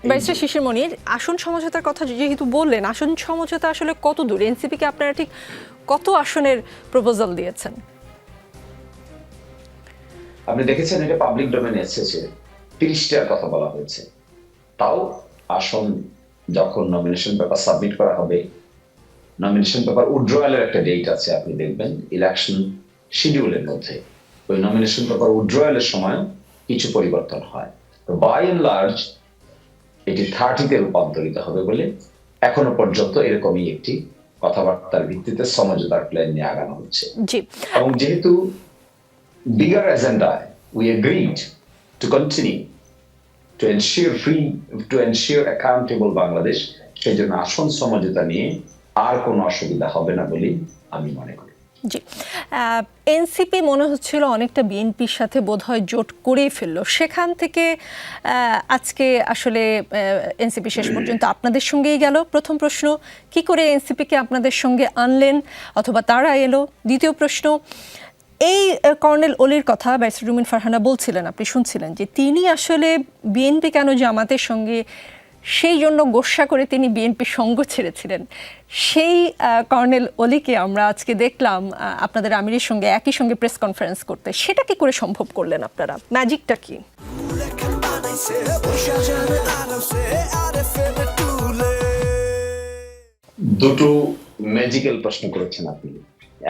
Barrister শিশির মনির, আসন সমঝোতার কথা যেহেতু বললেন, আসন সমঝোতা আসলে কত দূর? এনসিপিকে আপনারা ঠিক কত আসনের প্রপোজাল দিয়েছেন? আপনি দেখেছেন এটা পাবলিক ডোমেনে এসেছে, 30টার কথা বলা হয়েছে। তাও আসন যখন নমিনেশন পেপার সাবমিট করা হবে, নমিনেশন পেপার উইথড্রয়ালের একটা ডেট আছে, আপনি দেখবেন ইলেকশন শিডিউলের মধ্যে ওই নমিনেশন পেপার উইথড্রয়ালের সময় কিছু পরিবর্তন হয়। তো বাই এন্ড লার্জ এটি 30তে রূপান্তরিত হবে বলে এখনো পর্যন্ত এরকমই একটি কথাবার্তার ভিত্তিতে সমঝোতার প্ল্যান নিয়ে আগানো হচ্ছে। জি, এবং যেহেতু bigger agenda, we agreed to continue to ensure accountable Bangladesh, সেই জন্য আসন সমঝোতা নিয়ে আর কোনো অসুবিধা হবে না বলে আমি মনে করি। জি। এনসিপি মনে হচ্ছিল অনেকটা বিএনপির সাথে বোধহয় জোট করেই ফেললো, সেখান থেকে আজকে আসলে এনসিপি শেষ পর্যন্ত আপনাদের সঙ্গেই গেল। প্রথম প্রশ্ন, কি করে এনসিপিকে আপনাদের সঙ্গে আনলেন অথবা তারা এলো? দ্বিতীয় প্রশ্ন, এই কর্নেল অলির কথা ব্যারিস্টার রুমিন ফারহানা বলছিলেন, আপনি শুনছিলেন যে তিনি আসলে বিএনপি কেন জামাতের সঙ্গে, সেই জন্য গোস্বা করে তিনি বিএনপির সঙ্গ ছেড়েছিলেন। সেই কর্নেল অলিকে আমরা আজকে দেখলাম আপনাদের আমিরের সঙ্গে একই সঙ্গে প্রেস কনফারেন্স করতে। সেটা কি করে সম্ভব করলেন আপনারা? ম্যাজিকটা কি? দুটো ম্যাজিক্যাল প্রশ্ন করেছেন আপনি।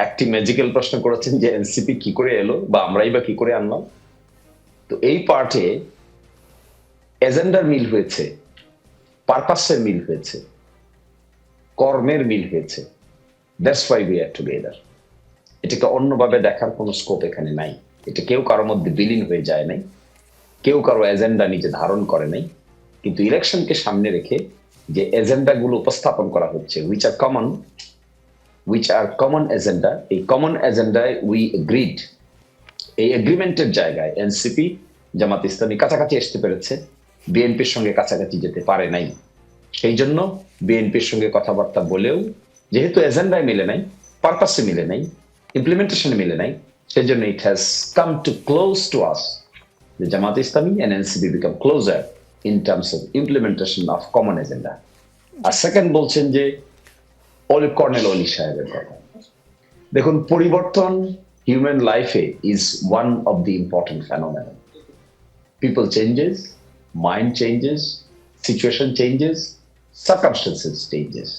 একটি ম্যাজিক্যাল প্রশ্ন করেছেন যে এনসিপি কি করে এলো বা আমরাই বা কি করে আনলাম। তো এই পার্টে এজেন্ডার মিল হয়েছে, পারপাসের মিল হয়েছে, কর্মের মিল হয়েছে। That's why we are together. এটাকে অন্যভাবে দেখার কোনো স্কোপ এখানে নাই। এটা কেউ কারোর মধ্যে বিলীন হয়ে যায় নাই, কেউ কারো এজেন্ডা নিজে ধারণ করে নাই। কিন্তু ইলেকশনকে সামনে রেখে যে এজেন্ডাগুলো উপস্থাপন করা হচ্ছে, উইচ আর কমন এজেন্ডা, এই কমন এজেন্ডায় উই এগ্রিড। এই এগ্রিমেন্টের জায়গায় এনসিপি জামাত ইসলামী কাছাকাছি আসতে পেরেছে, বিএনপির সঙ্গে কাছাকাছি যেতে পারে নাই। সেই জন্য বিএনপির সঙ্গে কথাবার্তা বলেও যেহেতু এজেন্ডায় মিলে নাই, পারপাসে মিলে নাই, ইমপ্লিমেন্টেশনে মিলে নাই, সেই জন্য it has come to close to us. The Jamaat Islami and NCP become closer in terms of implementation of common agenda. আর সেকেন্ড বলছেন যে কর্নেল অলি সাহেবের কথা। দেখুন, পরিবর্তন হিউম্যান লাইফে is one of the important phenomenon. People changes, mind changes, situation changes, circumstances changes.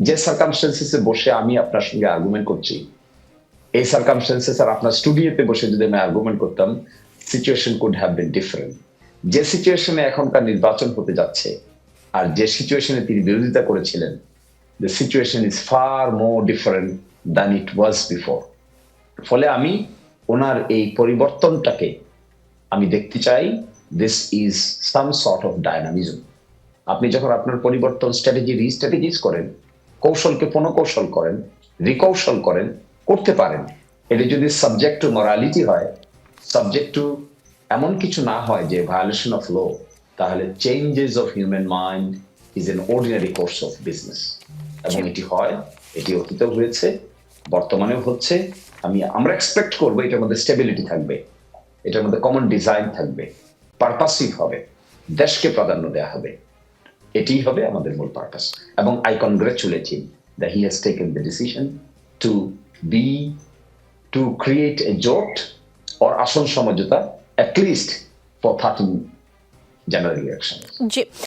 যে সার্কামস্টেন্সেসে বসে আমি আপনার সঙ্গে আর্গুমেন্ট করছি, এই সার্কামস্টেন্সেস আর আপনার স্টুডিওতে বসে যদি আমি আর্গুমেন্ট করতাম, situation could have been different. যে সিচুয়েশনে এখনকার নির্বাচন হতে যাচ্ছে আর যে সিচুয়েশনে তিনি বিরোধিতা করেছিলেন, the situation is far more different than it was before. ফলে আমি ওনার এই পরিবর্তনটাকে আমি দেখতে চাই, this is some sort of dynamism. আপনি যখন আপনার পরিবর্তন রিস্ট্র্যাটেজিস করেন, কৌশলকে পুনঃকৌশল করেন, রিকৌশল করেন, করতে পারেন। এটা যদি সাবজেক্ট টু মরালিটি হয়, সাবজেক্ট টু এমন কিছু না হয় যে ভায়োলেশন অফ ল, তাহলে changes of human mind is an ordinary course of business. এবং এটি হয়, এটি অতীতেও হয়েছে, বর্তমানেও হচ্ছে। আমরা এক্সপেক্ট করবো এটার মধ্যে স্টেবিলিটি থাকবে, এটার মধ্যে কমন ডিজাইন থাকবে, পারপাসিভ হবে, দেশকে প্রাধান্য দেওয়া হবে। এটি হবে আমাদের মূল পারপাস। এবং I congratulate him that he has taken the decision to create a জোট or আসন সমঝোতা at least for 13 January elections. G.